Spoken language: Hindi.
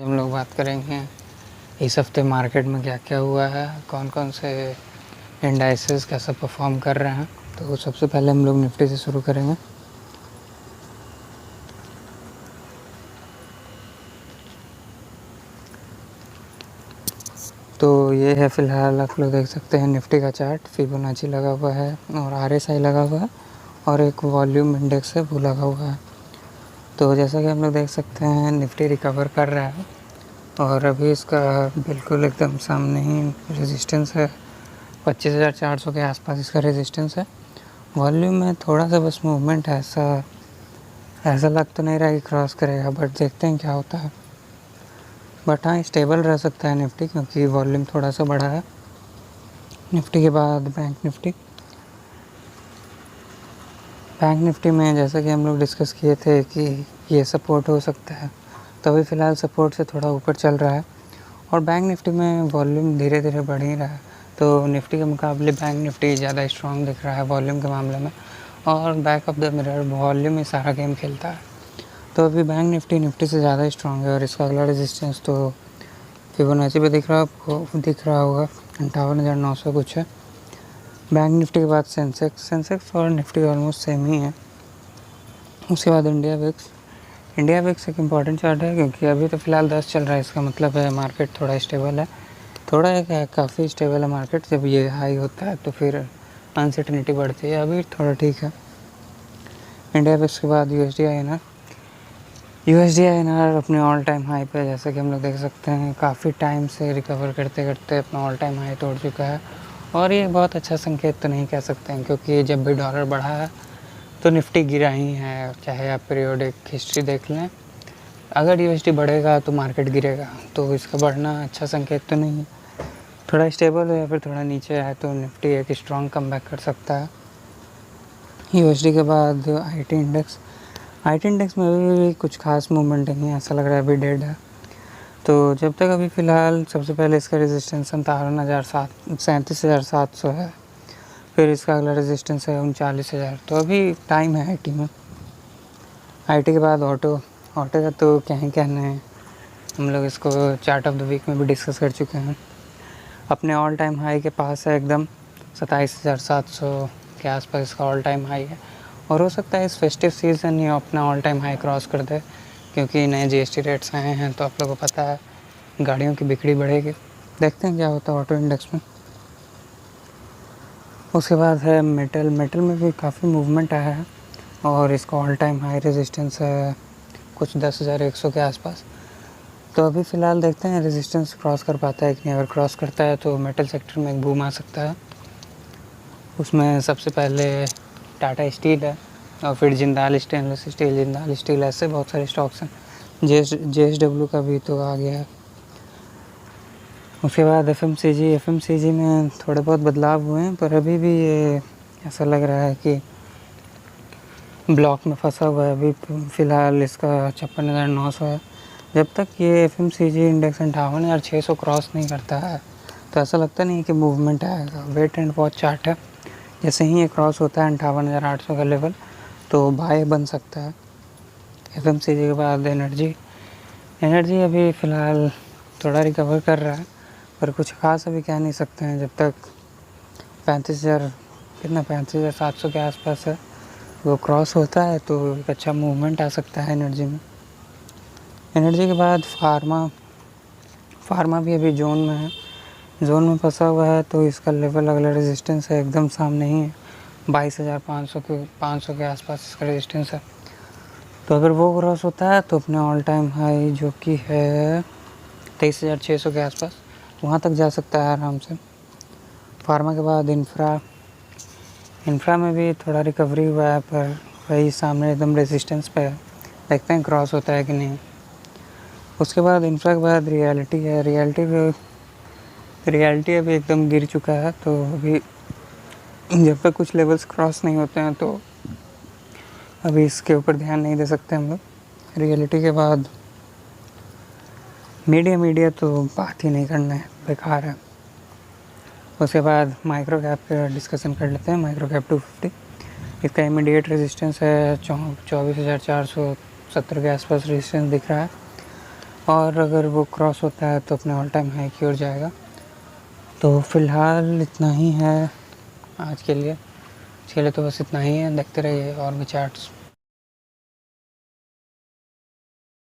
हम लोग बात करेंगे इस हफ्ते मार्केट में क्या क्या हुआ है, कौन कौन से इंडाइसेस कैसा परफॉर्म कर रहे हैं। तो सबसे पहले हम लोग निफ्टी से शुरू करेंगे। तो ये है फ़िलहाल आप लोग देख सकते हैं निफ्टी का चार्ट, फिबोनाची लगा हुआ है और आरएसआई लगा हुआ है और एक वॉल्यूम इंडेक्स है वो लगा हुआ है। तो जैसा कि हम लोग देख सकते हैं निफ्टी रिकवर कर रहा है और अभी इसका बिल्कुल एकदम सामने ही रेजिस्टेंस है, 25,400 के आसपास इसका रेजिस्टेंस है। वॉल्यूम में थोड़ा सा बस मूवमेंट है, ऐसा लग तो नहीं रहा कि क्रॉस करेगा, बट देखते हैं क्या होता है। बट हाँ, स्टेबल रह सकता है निफ्टी क्योंकि वॉल्यूम थोड़ा सा बढ़ा है। निफ्टी के बाद बैंक निफ्टी में जैसा कि हम लोग डिस्कस किए थे कि ये सपोर्ट हो सकता है, तो अभी फ़िलहाल सपोर्ट से थोड़ा ऊपर चल रहा है और बैंक निफ्टी में वॉल्यूम धीरे धीरे बढ़ ही रहा है। तो निफ्टी के मुकाबले बैंक निफ्टी ज़्यादा स्ट्रॉन्ग दिख रहा है वॉल्यूम के मामले में, और back of the mirror volume में सारा गेम खेलता है। तो अभी बैंक निफ्टी से ज़्यादा स्ट्रॉन्ग है और इसका अगला रेजिस्टेंस तो फिबोनाची पे दिख रहा होगा 58,900 कुछ है। बैंक निफ्टी के बाद सेंसेक्स और निफ्टी ऑलमोस्ट सेम ही है। उसके बाद इंडिया विक्स एक इम्पॉर्टेंट चार्ट है क्योंकि अभी तो फ़िलहाल 10 चल रहा है, इसका मतलब है मार्केट थोड़ा स्टेबल है, काफ़ी स्टेबल है मार्केट। जब ये हाई होता है तो फिर अनसर्टेनिटी बढ़ती है, अभी थोड़ा ठीक है। इंडिया विक्स के बाद यूएसडी आईएनआर अपने ऑल टाइम हाई पे, जैसे कि हम लोग देख सकते हैं काफ़ी टाइम से रिकवर करते करते अपना ऑल टाइम हाई तोड़ चुका है। और ये बहुत अच्छा संकेत तो नहीं कह सकते हैं क्योंकि जब भी डॉलर बढ़ा है तो निफ्टी गिरा ही है, चाहे आप पीरियोडिक हिस्ट्री देख लें। अगर यूएसडी बढ़ेगा तो मार्केट गिरेगा, तो इसका बढ़ना अच्छा संकेत तो नहीं है। थोड़ा स्टेबल हो या फिर थोड़ा नीचे आए तो निफ्टी एक स्ट्रॉन्ग कमबैक कर सकता है। यूएसडी के बाद आईटी इंडेक्स में अभी कुछ खास मूवमेंट नहीं है, ऐसा लग रहा है अभी डेड है। तो जब तक अभी फ़िलहाल सबसे पहले इसका रेजिस्टेंस 37,700 है, फिर इसका अगला रेजिस्टेंस है 39,000। तो अभी टाइम है आईटी में। आईटी के बाद ऑटो का तो क्या ही कहना है, हम लोग इसको चार्ट ऑफ द वीक में भी डिस्कस कर चुके हैं। अपने ऑल टाइम हाई के पास है एकदम, 27,700 के आसपास इसका ऑल टाइम हाई है और हो सकता है इस फेस्टिव सीज़न ये अपना ऑल टाइम हाई क्रॉस कर दे क्योंकि नए जीएसटी रेट्स आए हैं, तो आप लोगों को पता है गाड़ियों की बिक्री बढ़ेगी। देखते हैं क्या होता है ऑटो इंडेक्स में। उसके बाद है मेटल में भी काफ़ी मूवमेंट आया है और इसका ऑल टाइम हाई रेजिस्टेंस है कुछ 10,100 के आसपास। तो अभी फ़िलहाल देखते हैं रेजिस्टेंस क्रॉस कर पाता है कि नहीं। अगर क्रॉस करता है तो मेटल सेक्टर में एक बूम आ सकता है। उसमें सबसे पहले टाटा स्टील है और फिर जिंदाल स्टील, ऐसे बहुत सारे स्टॉक्स हैं। JSW का भी तो आ गया है। उसके बाद एफएमसीजी में थोड़े बहुत बदलाव हुए हैं, पर अभी भी ये ऐसा लग रहा है कि ब्लॉक में फंसा हुआ है। अभी फ़िलहाल इसका 56,900 है। जब तक ये एफएमसीजी इंडेक्स 58,600 क्रॉस नहीं करता है तो ऐसा लगता नहीं कि मूवमेंट आएगा। वेट एंड वॉच चार्ट है, जैसे ही ये क्रॉस होता है 58,800 का लेवल तो बाय बन सकता है। एफएमसीजी के बाद एनर्जी अभी फ़िलहाल थोड़ा रिकवर कर रहा है, पर कुछ खास अभी कह नहीं सकते हैं। जब तक 35,700 के आसपास है वो क्रॉस होता है तो एक अच्छा मूवमेंट आ सकता है एनर्जी में। एनर्जी के बाद फार्मा भी अभी जोन में फंसा हुआ है, तो इसका लेवल अगला रेजिस्टेंस है एकदम सामने ही है, 22,500 के आसपास इसका रेजिस्टेंस है। तो अगर वो क्रॉस होता है तो अपने ऑल टाइम हाई जो कि है 23,600 के आसपास वहाँ तक जा सकता है आराम से। फार्मा के बाद इंफ्रा में भी थोड़ा रिकवरी हुआ है, पर वही सामने एकदम रेजिस्टेंस पे है। देखते हैं क्रॉस होता है कि नहीं। उसके बाद इंफ्रा के बाद रियलिटी अभी एकदम गिर चुका है, तो अभी जब तक कुछ लेवल्स क्रॉस नहीं होते हैं तो अभी इसके ऊपर ध्यान नहीं दे सकते हम लोग। रियलिटी के बाद मीडिया तो बात ही नहीं करना है, बेकार है। उसके बाद माइक्रो कैप का डिस्कशन कर लेते हैं। माइक्रो कैप 250, इसका इमीडिएट रेजिस्टेंस है 24,470 के आसपास रेजिस्टेंस दिख रहा है। और अगर वो क्रॉस होता है तो अपने ऑल टाइम हाई की ओर जाएगा। तो फ़िलहाल इतना ही है आज के लिए। तो बस इतना ही है, देखते रहिए और भी चार्ट्स।